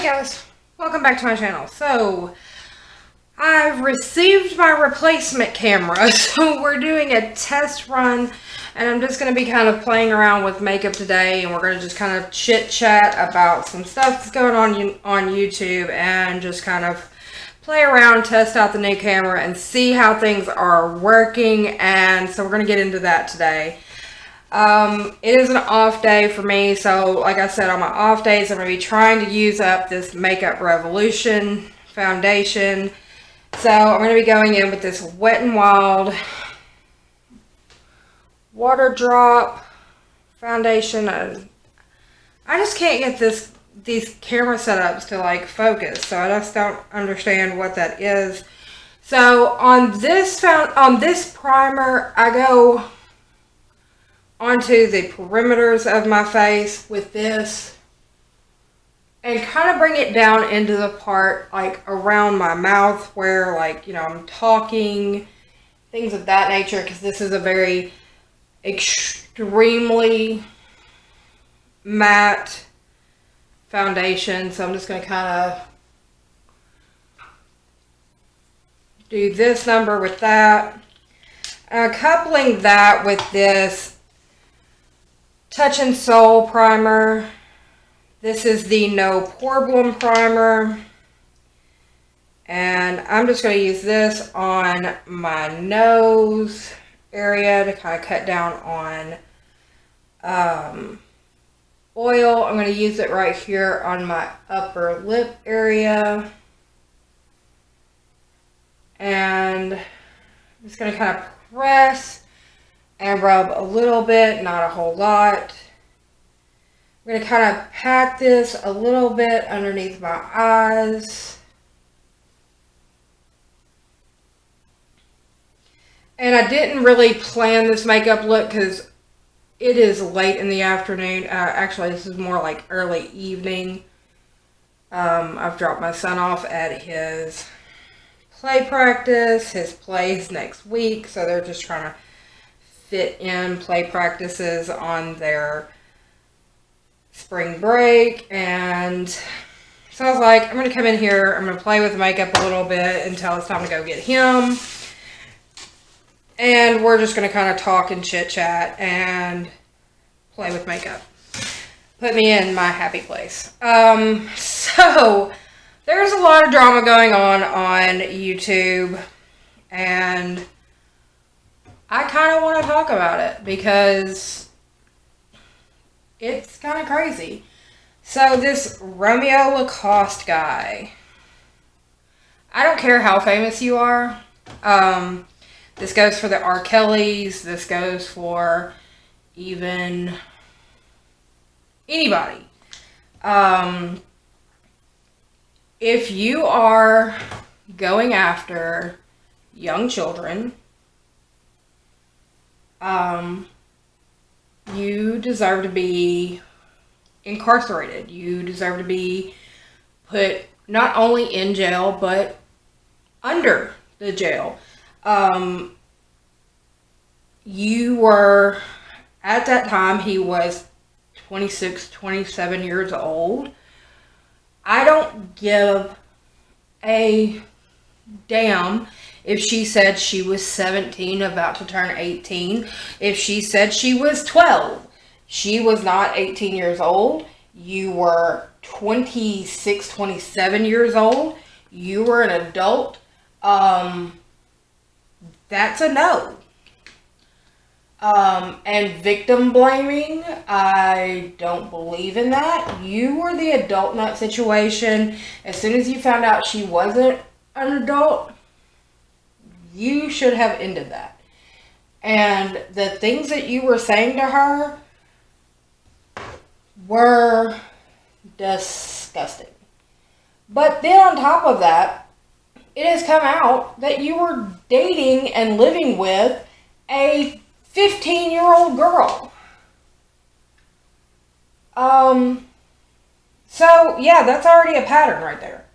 Hey guys, welcome back to my channel. So, I've received my replacement camera, so we're doing a test run, and I'm just going to be kind of playing around with makeup today, and we're going to just kind of chit-chat about some stuff that's going on YouTube, and just kind of play around, test out the new camera, and see how things are working, and so we're going to get into that today. It is an off day for me, so like I said, on my off days, I'm going to be trying to use up this Makeup Revolution foundation. So I'm going to be going in with this Wet n Wild water drop foundation. I just can't get these camera setups to like focus, so I just don't understand what that is. So on this primer, I go onto the perimeters of my face with this and kind of bring it down into the part like around my mouth where, like, you know, I'm talking, things of that nature, because this is a very extremely matte foundation. So I'm just going to kind of do this number with that, coupling that with this Touch and Soul primer. This is the No Problem primer, and I'm just going to use this on my nose area to kind of cut down on oil. I'm going to use it right here on my upper lip area, and I'm just going to kind of press and rub a little bit, not a whole lot. I'm going to kind of pat this a little bit underneath my eyes. And I didn't really plan this makeup look because it is late in the afternoon. Actually, this is more like early evening. I've dropped my son off at his play practice. His play is next week, so they're just trying to fit in play practices on their spring break. And so I was like, I'm going to come in here, I'm going to play with makeup a little bit until it's time to go get him. And we're just going to kind of talk and chit chat and play with makeup. Put me in my happy place. So there's a lot of drama going on YouTube, and I kind of want to talk about it because it's kind of crazy. So this Romeo Lacoste guy, I don't care how famous you are. This goes for the R. Kellys. This goes for even anybody. If you are going after young children, you deserve to be incarcerated. You deserve to be put not only in jail, but under the jail. You were, at that time, he was 26, 27 years old. I don't give a damn if she said she was 17, about to turn 18. If she said she was 12, she was not 18 years old. You were 26, 27 years old. You were an adult. That's a no. And victim blaming, I don't believe in that. You were the adult in that situation. As soon as you found out she wasn't an adult, you should have ended that. And the things that you were saying to her were disgusting. But then on top of that, it has come out that you were dating and living with a 15-year-old girl. So yeah, that's already a pattern right there.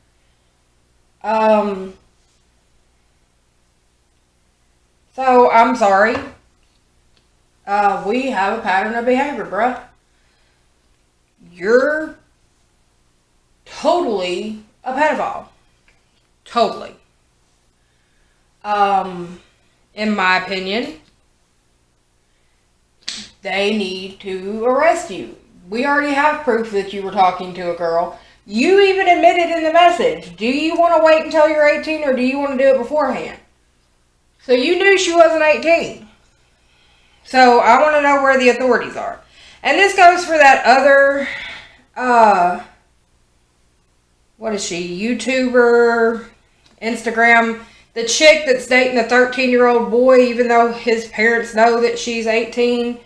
So I'm sorry. We have a pattern of behavior, bruh. You're totally a pedophile. Totally. In my opinion, they need to arrest you. We already have proof that you were talking to a girl. You even admitted in the message. Do you want to wait until you're 18 or do you want to do it beforehand? So you knew she wasn't 18. So I want to know where the authorities are. And this goes for that other, what is she? YouTuber, Instagram. The chick that's dating the 13-year-old boy, even though his parents know that she's 18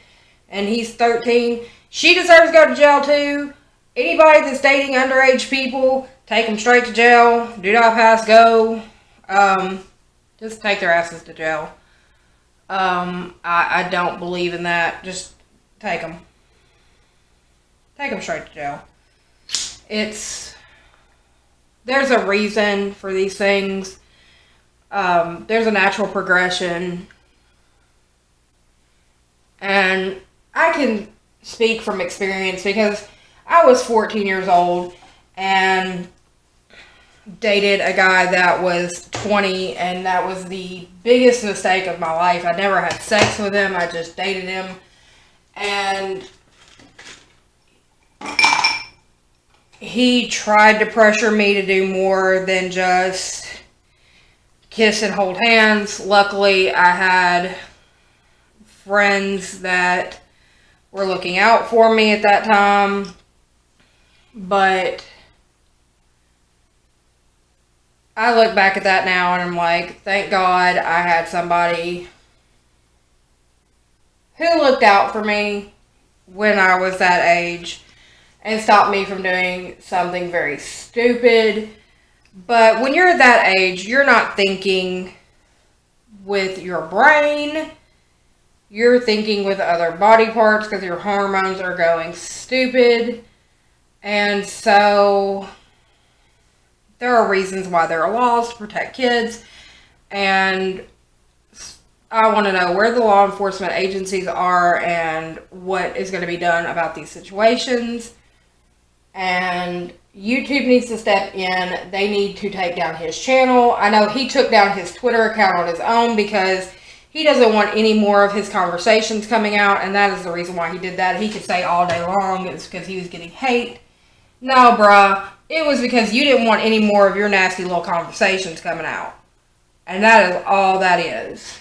and he's 13. She deserves to go to jail too. Anybody that's dating underage people, take them straight to jail. Do not pass go. Just take their asses to jail. I don't believe in that. Just take them. Take them straight to jail. There's a reason for these things. There's a natural progression. And I can speak from experience because I was 14 years old and dated a guy that was 20, and that was the biggest mistake of my life. I never had sex with him. I just dated him. And he tried to pressure me to do more than just kiss and hold hands. Luckily, I had friends that were looking out for me at that time. But I look back at that now and I'm like, thank God I had somebody who looked out for me when I was that age and stopped me from doing something very stupid. But when you're that age, you're not thinking with your brain. You're thinking with other body parts because your hormones are going stupid. And so there are reasons why there are laws to protect kids. And I want to know where the law enforcement agencies are and what is going to be done about these situations. And YouTube needs to step in. They need to take down his channel. I know he took down his Twitter account on his own because he doesn't want any more of his conversations coming out, and that is the reason why he did that. He could say all day long it's because he was getting hate. No, bruh. It was because you didn't want any more of your nasty little conversations coming out. And that is all that is.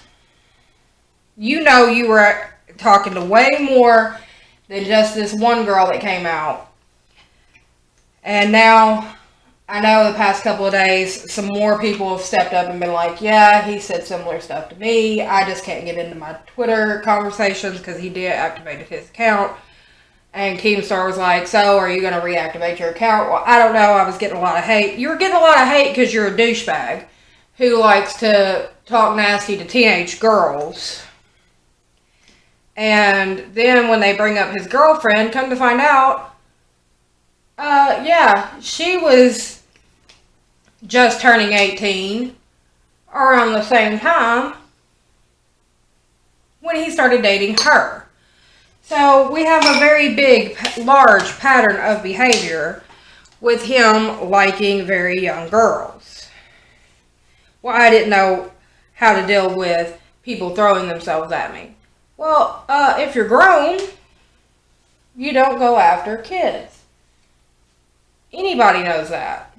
You know you were talking to way more than just this one girl that came out. And now, I know the past couple of days, some more people have stepped up and been like, yeah, he said similar stuff to me. I just can't get into my Twitter conversations because he deactivated his account. And Keemstar was like, so are you going to reactivate your account? Well, I don't know. I was getting a lot of hate. You were getting a lot of hate because you're a douchebag who likes to talk nasty to teenage girls. And then when they bring up his girlfriend, come to find out, yeah, she was just turning 18 around the same time when he started dating her. So we have a very big, large pattern of behavior with him liking very young girls. Well, I didn't know how to deal with people throwing themselves at me. Well, if you're grown, you don't go after kids. Anybody knows that.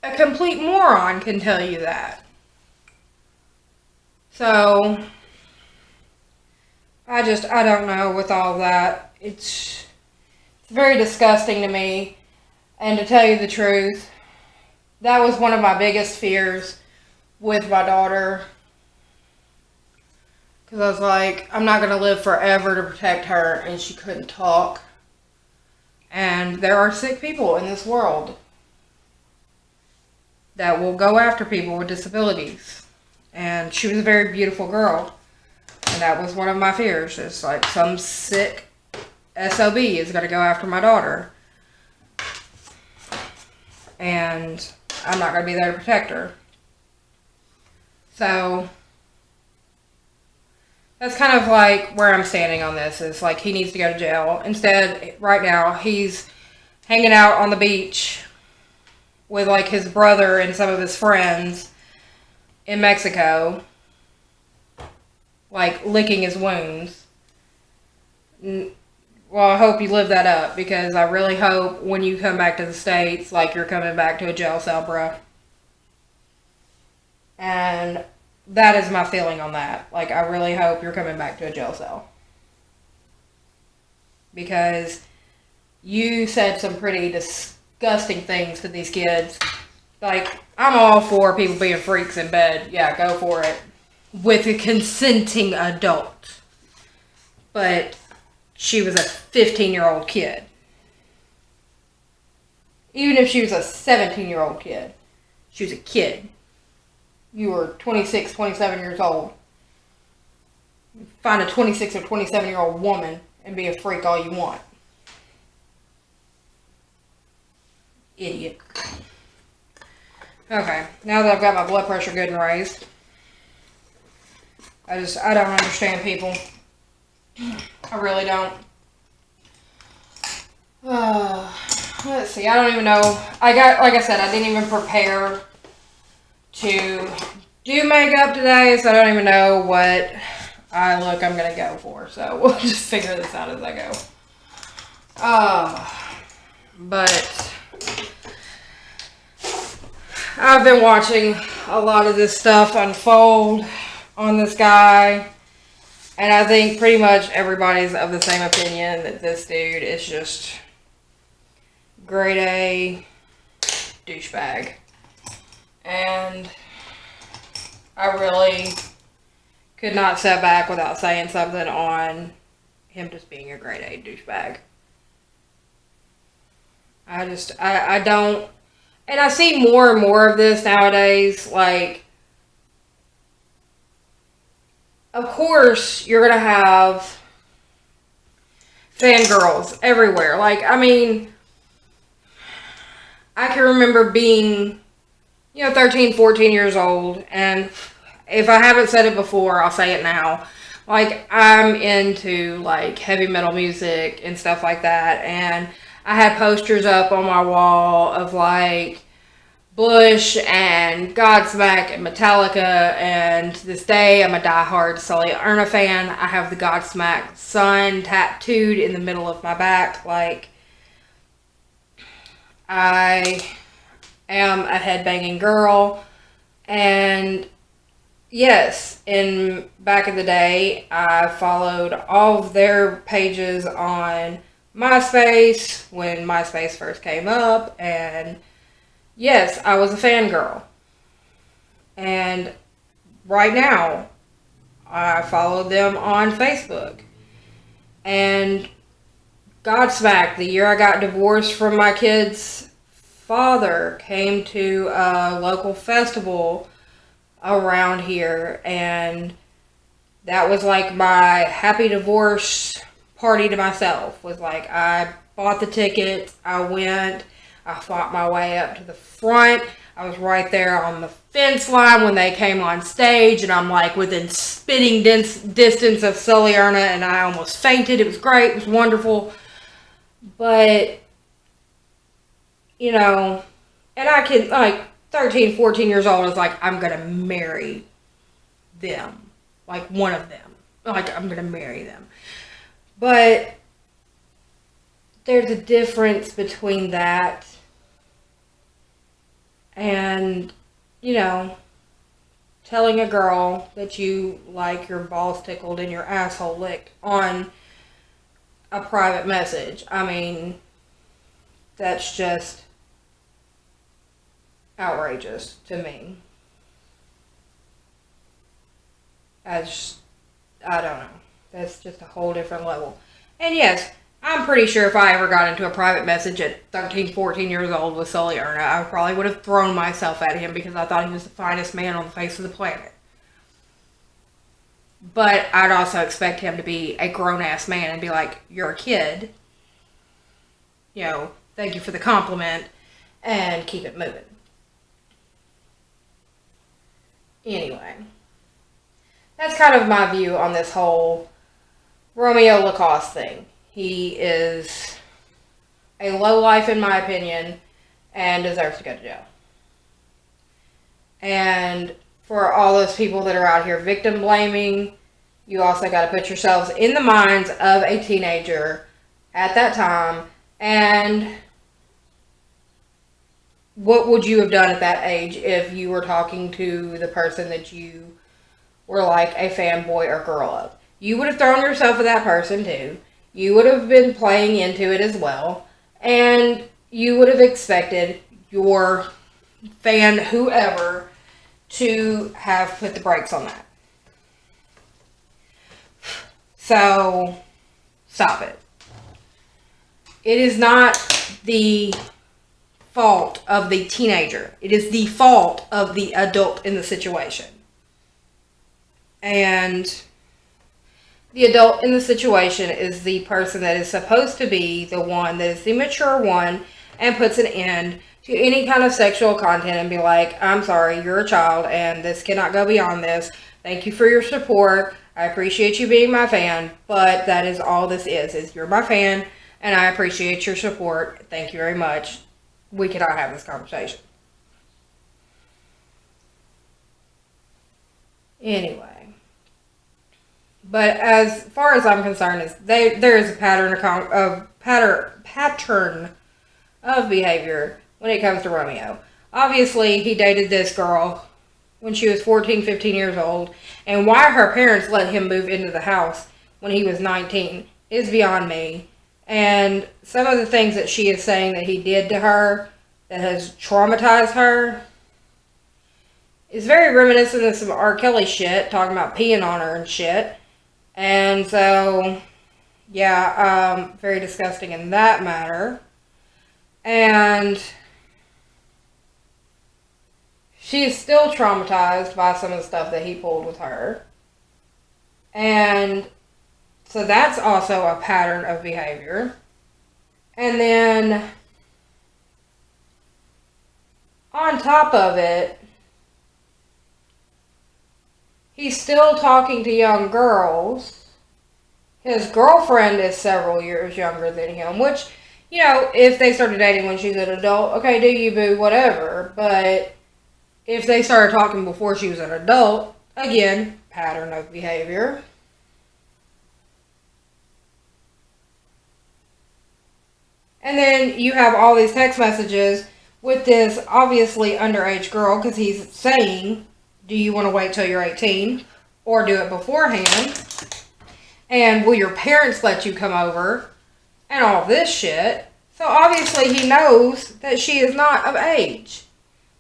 A complete moron can tell you that. So, I don't know with all that. It's very disgusting to me. And to tell you the truth, that was one of my biggest fears with my daughter. Because I was like, I'm not going to live forever to protect her, and she couldn't talk. And there are sick people in this world that will go after people with disabilities. And she was a very beautiful girl. And that was one of my fears. It's like some sick SOB is going to go after my daughter. And I'm not going to be there to protect her. So, That's kind of like where I'm standing on this. Is like he needs to go to jail. Instead, right now, he's hanging out on the beach with like his brother and some of his friends in Mexico, like licking his wounds. Well, I hope you live that up, because I really hope when you come back to the States, like you're coming back to a jail cell, bruh. And that is my feeling on that. Like, I really hope you're coming back to a jail cell. Because you said some pretty disgusting things to these kids. Like, I'm all for people being freaks in bed. Yeah, go for it. With a consenting adult. But she was a 15-year-old kid. Even if she was a 17-year-old kid, she was a kid. You were 26, 27 years old. Find a 26 or 27-year-old woman and be a freak all you want. Idiot. Okay, now that I've got my blood pressure good and raised, I don't understand people. I really don't. Let's see, I don't even know. Like I said, I didn't even prepare to do makeup today, so I don't even know what eye look I'm going to go for. So we'll just figure this out as I go. But I've been watching a lot of this stuff unfold on this guy. And I think pretty much everybody's of the same opinion that this dude is just grade A douchebag. And I really could not sit back without saying something on him just being a grade A douchebag. I don't, and I see more and more of this nowadays, like, of course, you're going to have fangirls everywhere. Like, I mean, I can remember being, 13, 14 years old. And if I haven't said it before, I'll say it now. Like, I'm into, like, heavy metal music and stuff like that. And I had posters up on my wall of, like, Bush and Godsmack and Metallica, and to this day I'm a diehard Sully Erna fan. I have the Godsmack sign tattooed in the middle of my back. Like, I am a headbanging girl, and yes, back in the day I followed all of their pages on MySpace when MySpace first came up, and yes, I was a fangirl. And right now, I follow them on Facebook. And Godsmack, the year I got divorced from my kid's father, came to a local festival around here. And that was like my happy divorce party to myself. Was like, I bought the tickets, I went, I fought my way up to the front. I was right there on the fence line when they came on stage, and I'm like within spitting distance of Sully Erna, and I almost fainted. It was great. It was wonderful. But, and I could, like, 13, 14 years old, I was like, I'm going to marry them. Like, one of them. Like, I'm going to marry them. But there's a difference between that and, telling a girl that you like your balls tickled and your asshole licked on a private message. I mean, that's just outrageous to me. I don't know. That's just a whole different level. And yes, I'm pretty sure if I ever got into a private message at 13, 14 years old with Sully Erna, I probably would have thrown myself at him because I thought he was the finest man on the face of the planet. But I'd also expect him to be a grown-ass man and be like, you're a kid. Thank you for the compliment, and keep it moving. Anyway. that's kind of my view on this whole Romeo Lacoste thing. He is a lowlife in my opinion and deserves to go to jail. And for all those people that are out here victim blaming, you also got to put yourselves in the minds of a teenager at that time, and what would you have done at that age if you were talking to the person that you were like a fanboy or girl of? You would have thrown yourself at that person too. You would have been playing into it as well, and you would have expected your fan, whoever, to have put the brakes on that. So, stop it. It is not the fault of the teenager. It is the fault of the adult in the situation. And the adult in the situation is the person that is supposed to be the one that is the mature one and puts an end to any kind of sexual content and be like, I'm sorry, you're a child and this cannot go beyond this. Thank you for your support. I appreciate you being my fan, but that is all this is you're my fan and I appreciate your support. Thank you very much. We cannot have this conversation. Anyway. But as far as I'm concerned, there is a pattern of behavior when it comes to Romeo. Obviously, he dated this girl when she was 14, 15 years old, and why her parents let him move into the house when he was 19 is beyond me. And some of the things that she is saying that he did to her that has traumatized her is very reminiscent of some R. Kelly shit, talking about peeing on her and shit. And so, yeah, very disgusting in that matter. And she is still traumatized by some of the stuff that he pulled with her. And so that's also a pattern of behavior. And then, on top of it, he's still talking to young girls. His girlfriend is several years younger than him, which, you know, if they started dating when she's an adult, okay, do you, boo, whatever. But if they started talking before she was an adult, again, pattern of behavior. And then you have all these text messages with this obviously underage girl, because he's saying, do you want to wait till you're 18 or do it beforehand? And will your parents let you come over? And all this shit. So obviously he knows that she is not of age.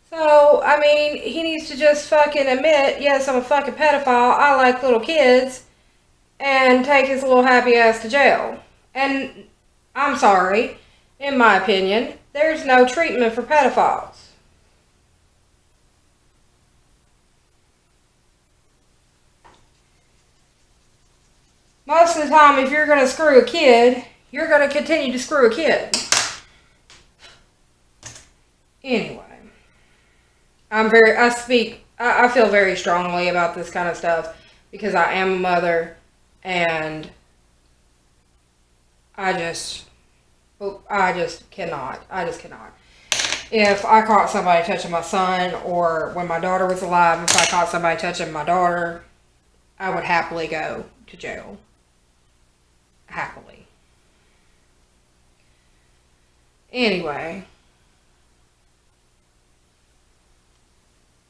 So, I mean, he needs to just fucking admit, yes, I'm a fucking pedophile, I like little kids, and take his little happy ass to jail. And I'm sorry, in my opinion, there's no treatment for pedophiles. Most of the time, if you're going to screw a kid, you're going to continue to screw a kid. Anyway, I feel very strongly about this kind of stuff because I am a mother and I just cannot. If I caught somebody touching my son, or when my daughter was alive, if I caught somebody touching my daughter, I would happily go to jail. Happily. Anyway.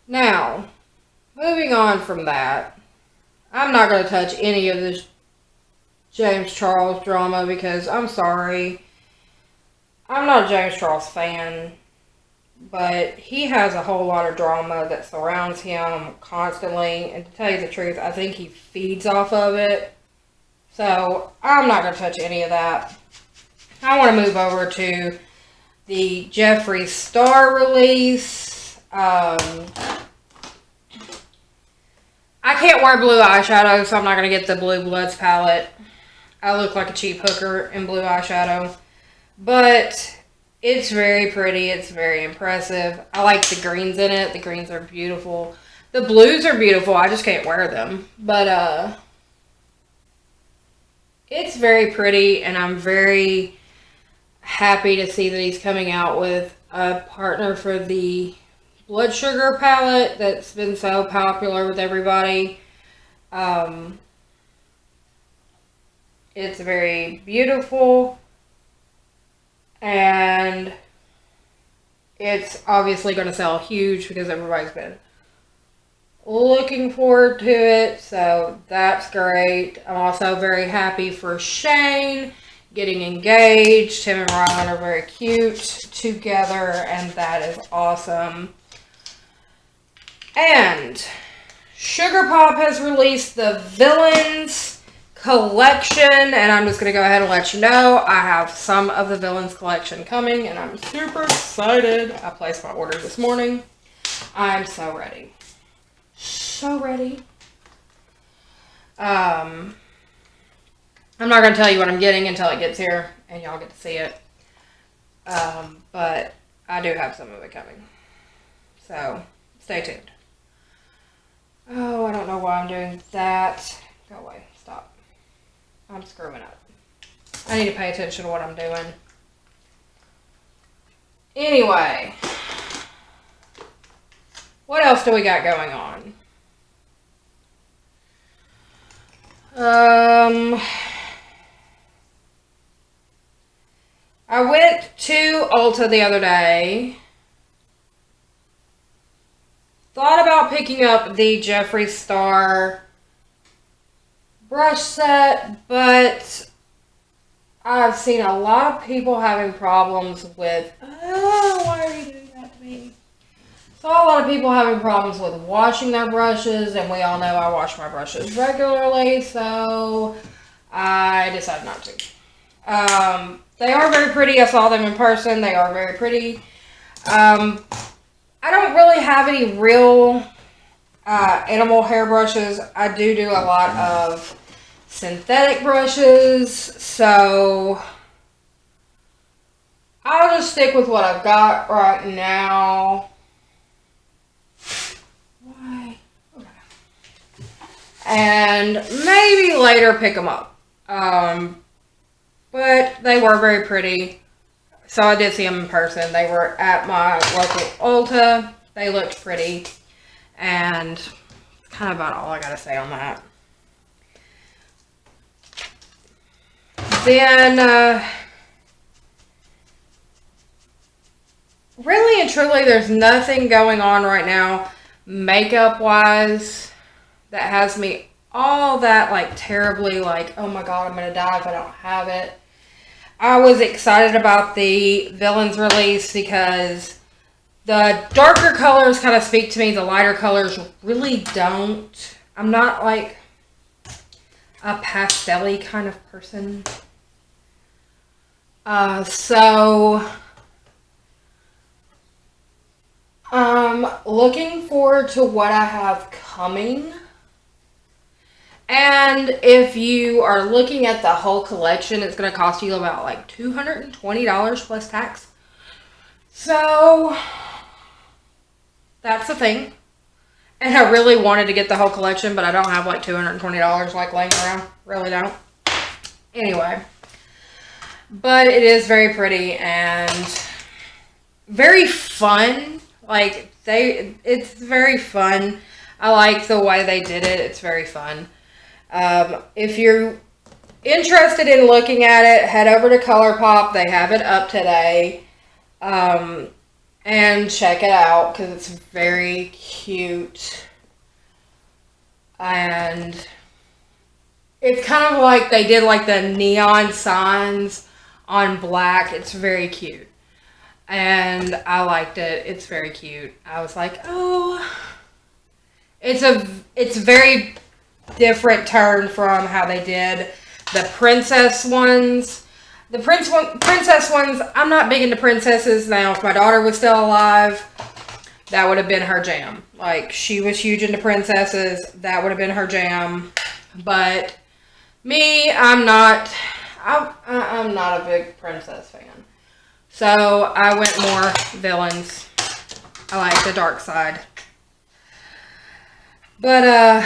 Now, moving on from that, I'm not going to touch any of this James Charles drama because I'm sorry. I'm not a James Charles fan, but he has a whole lot of drama that surrounds him constantly, and to tell you the truth, I think he feeds off of it. So, I'm not going to touch any of that. I want to move over to the Jeffree Star release. I can't wear blue eyeshadow, so I'm not going to get the Blue Bloods palette. I look like a cheap hooker in blue eyeshadow. But it's very pretty. It's very impressive. I like the greens in it. The greens are beautiful. The blues are beautiful. I just can't wear them. But, it's very pretty, and I'm very happy to see that he's coming out with a partner for the blood sugar palette that's been so popular with everybody. It's very beautiful, and it's obviously going to sell huge because everybody's been looking forward to it, so that's great. I'm also very happy for Shane getting engaged. Him and Rylan are very cute together, and that is awesome. And Colourpop has released the Villains collection, and I'm just going to go ahead and let you know I have some of the Villains collection coming, and I'm super excited. I placed my order this morning. I'm so ready. So ready. I'm not going to tell you what I'm getting until it gets here and y'all get to see it. But I do have some of it coming. So, stay tuned. Oh, I don't know why I'm doing that. Go away. Stop. I'm screwing up. I need to pay attention to what I'm doing. Anyway. What else do we got going on? I went to Ulta the other day. Thought about picking up the Jeffree Star brush set, but I've seen a lot of people having problems with... Oh, why are you doing that to me? Saw a lot of people having problems with washing their brushes, and we all know I wash my brushes regularly, so I decided not to. They are very pretty. I saw them in person. They are very pretty. I don't really have any real animal hair brushes. I do a lot of synthetic brushes, so I'll just stick with what I've got right now. And maybe later pick them up. But they were very pretty. So I did see them in person. They were at my local Ulta. They looked pretty. And that's kind of about all I got to say on that. Then, really and truly, there's nothing going on right now makeup-wise that has me all that, like, terribly, like, oh my god, I'm going to die if I don't have it. I was excited about the Villains release because the darker colors kind of speak to me. The lighter colors really don't. I'm not, like, a pastel-y kind of person. So I'm looking forward to what I have coming. And if you are looking at the whole collection, it's going to cost you about like $220 plus tax. So that's the thing. And I really wanted to get the whole collection, but I don't have like $220 like laying around. Really don't. Anyway. But it is very pretty and very fun. Like, it's very fun. I like the way they did it. It's very fun. If you're interested in looking at it, head over to Colourpop. They have it up today. And check it out because it's very cute. And it's kind of like they did like the neon signs on black. It's very cute. And I liked it. It's very cute. I was like, oh. It's very different turn from how they did the princess ones. The princess ones, I'm not big into princesses. Now, if my daughter was still alive, that would have been her jam. Like, she was huge into princesses. That would have been her jam. But me, I'm not a big princess fan. So, I went more Villains. I like the dark side. But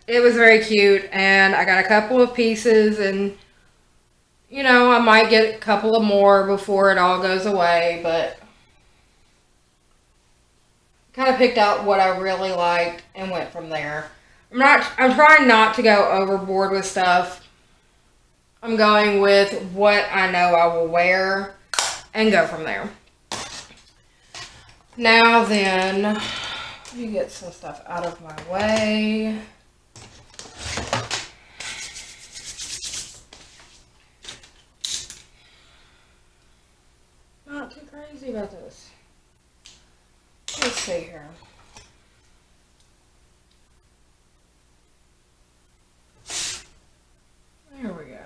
it was very cute, and I got a couple of pieces, and you know, I might get a couple of more before it all goes away, but kind of picked out what I really liked and went from there. I'm trying not to go overboard with stuff. I'm going with what I know I will wear and go from there. Now then, let me get some stuff out of my way. Not too crazy about this. Let's see here. There we go.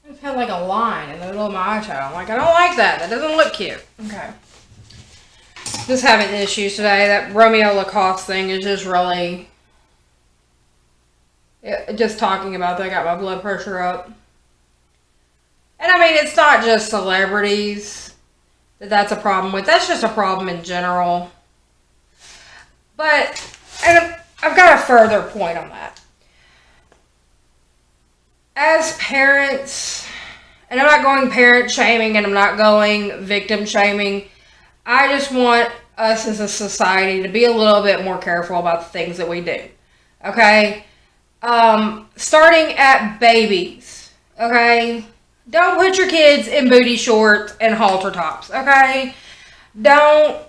It's had like a line in the middle of my eyeshadow. I'm like, I don't like that. That doesn't look cute. Okay. Just having issues today. That Romeo Lacoste thing is just really... just talking about that got my blood pressure up. And I mean, it's not just celebrities that's a problem with. That's just a problem in general. But I've got a further point on that. As parents, and I'm not going parent shaming and I'm not going victim shaming, I just want us as a society to be a little bit more careful about the things that we do. Okay? Starting at babies. Okay? Don't put your kids in booty shorts and halter tops. Okay? Don't.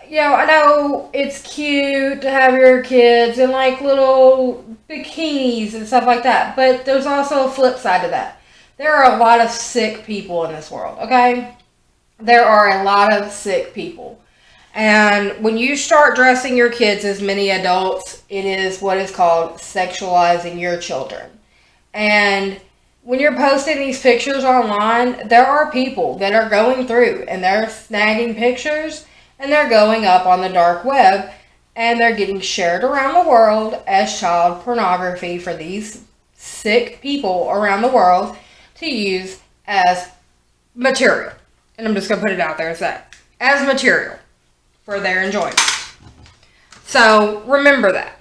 You know, I know it's cute to have your kids in like little bikinis and stuff like that, but there's also a flip side to that. There are a lot of sick people in this world, okay? There are a lot of sick people. And when you start dressing your kids as mini adults, it is what is called sexualizing your children. And when you're posting these pictures online, there are people that are going through and they're snagging pictures and they're going up on the dark web, and they're getting shared around the world as child pornography for these sick people around the world to use as material. And I'm just going to put it out there as that. As material for their enjoyment. So, remember that.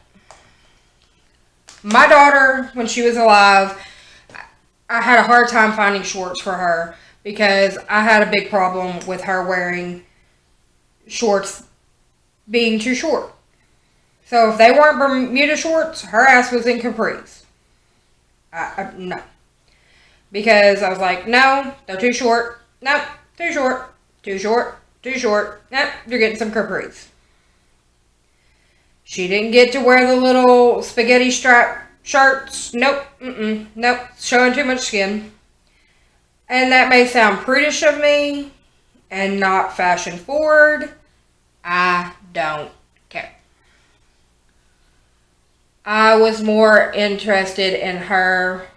My daughter, when she was alive, I had a hard time finding shorts for her because I had a big problem with her wearing shorts being too short. So if they weren't Bermuda shorts, her ass was in capris. No. Because I was like, no, they're too short. Nope, too short. Too short. Too short. Nope, you're getting some capris. She didn't get to wear the little spaghetti strap shirts. Nope. Nope. Showing too much skin. And that may sound prudish of me and not fashion forward. I don't care. I was more interested in her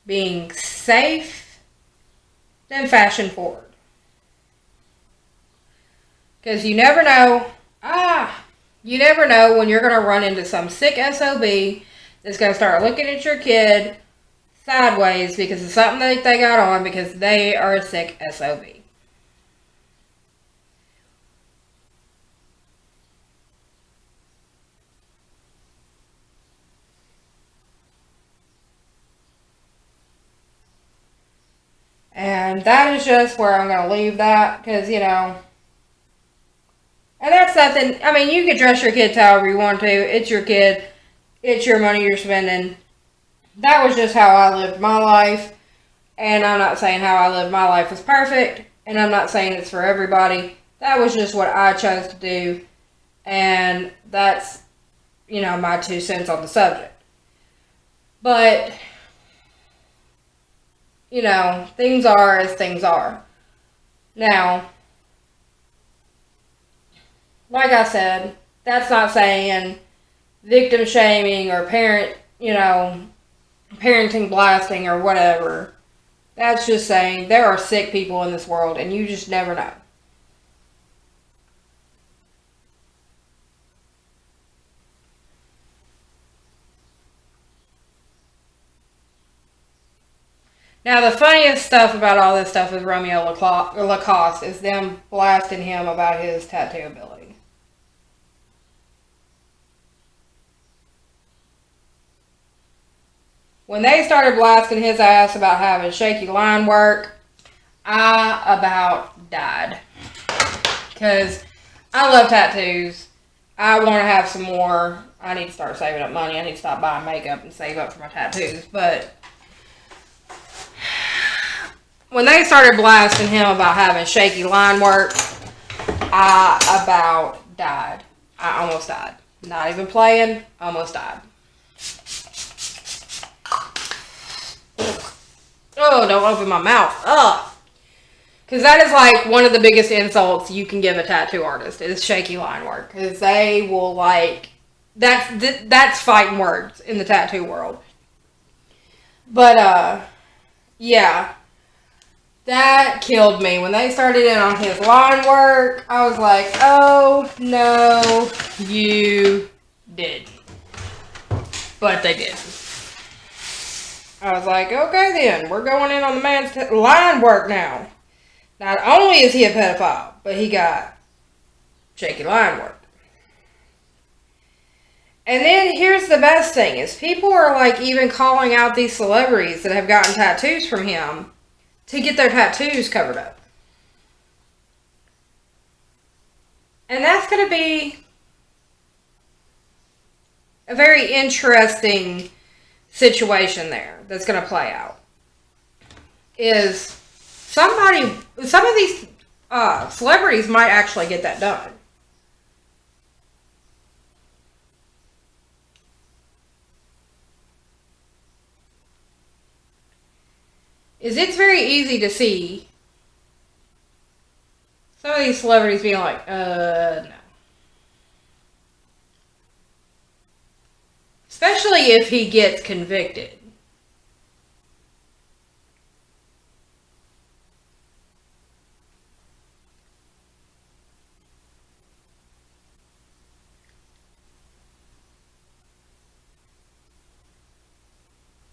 being safe than fashion forward. Because you never know. You never know when you're going to run into some sick SOB that's going to start looking at your kid sideways because of something that they got on because they are a sick SOB. And that is just where I'm going to leave that because, you know, and that's nothing. I mean, you can dress your kids however you want to. It's your kid. It's your money you're spending. That was just how I lived my life. And I'm not saying how I lived my life was perfect. And I'm not saying it's for everybody. That was just what I chose to do. And that's, you know, my 2 cents on the subject. But, you know, things are as things are. Now, like I said, that's not saying victim shaming or parent, you know, parenting blasting or whatever. That's just saying there are sick people in this world and you just never know. Now, the funniest stuff about all this stuff with Romeo Lacoste is them blasting him about his tattoo ability. When they started blasting his ass about having shaky line work, I about died. Because I love tattoos. I want to have some more. I need to start saving up money. I need to stop buying makeup and save up for my tattoos. But when they started blasting him about having shaky line work, I about died. I almost died. Not even playing, almost died. Oh, don't open my mouth. Ugh. Because that is like one of the biggest insults you can give a tattoo artist is shaky line work. Because they will like, that's fighting words in the tattoo world. But, yeah. That killed me. When they started in on his line work, I was like, oh, no, you didn't. But they did. I was like, okay then, we're going in on the man's line work now. Not only is he a pedophile, but he got shaky line work. And then here's the best thing, is people are like even calling out these celebrities that have gotten tattoos from him to get their tattoos covered up. And that's going to be a very interesting situation there that's going to play out. Is some of these celebrities might actually get that done. It's very easy to see some of these celebrities being like, no. Especially if he gets convicted.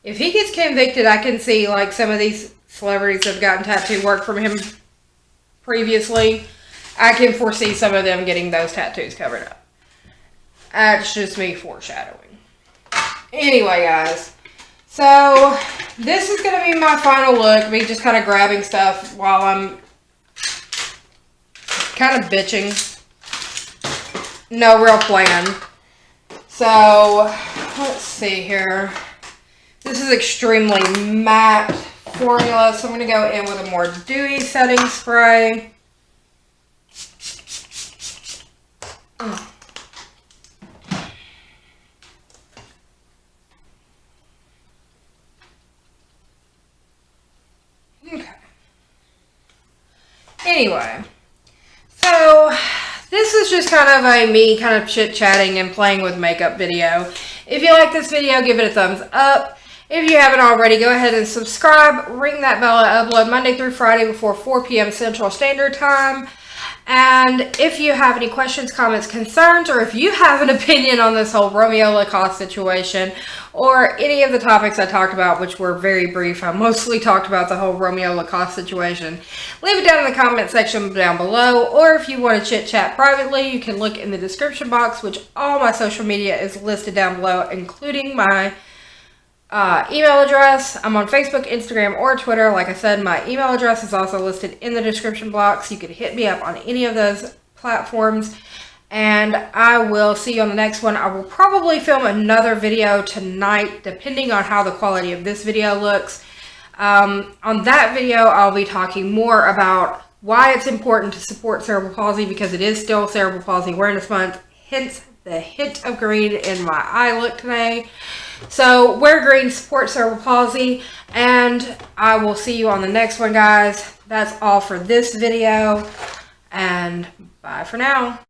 If he gets convicted, I can see like some of these celebrities that have gotten tattoo work from him previously. I can foresee some of them getting those tattoos covered up. That's just me foreshadowing. Anyway, guys. So, this is going to be my final look. Me just kind of grabbing stuff while I'm kind of bitching. No real plan. So, let's see here. This is extremely matte formula, so I'm going to go in with a more dewy setting spray. Okay. Anyway, so this is just kind of a me kind of chit-chatting and playing with makeup video. If you like this video, give it a thumbs up. If you haven't already, go ahead and subscribe. Ring that bell. I upload Monday through Friday before 4 p.m. Central Standard Time. And if you have any questions, comments, concerns, or if you have an opinion on this whole Romeo Lacoste situation, or any of the topics I talked about, which were very brief, I mostly talked about the whole Romeo Lacoste situation, leave it down in the comment section down below. Or if you want to chit chat privately, you can look in the description box, which all my social media is listed down below, including my email address. I'm on Facebook, Instagram, or Twitter. Like I said, my email address is also listed in the description box. You can hit me up on any of those platforms. And I will see you on the next one. I will probably film another video tonight, depending on how the quality of this video looks. On that video, I'll be talking more about why it's important to support cerebral palsy, because it is still Cerebral Palsy Awareness Month. Hence the hint of green in my eye look today. So wear green, support cerebral palsy, and I will see you on the next one, guys. That's all for this video, and bye for now.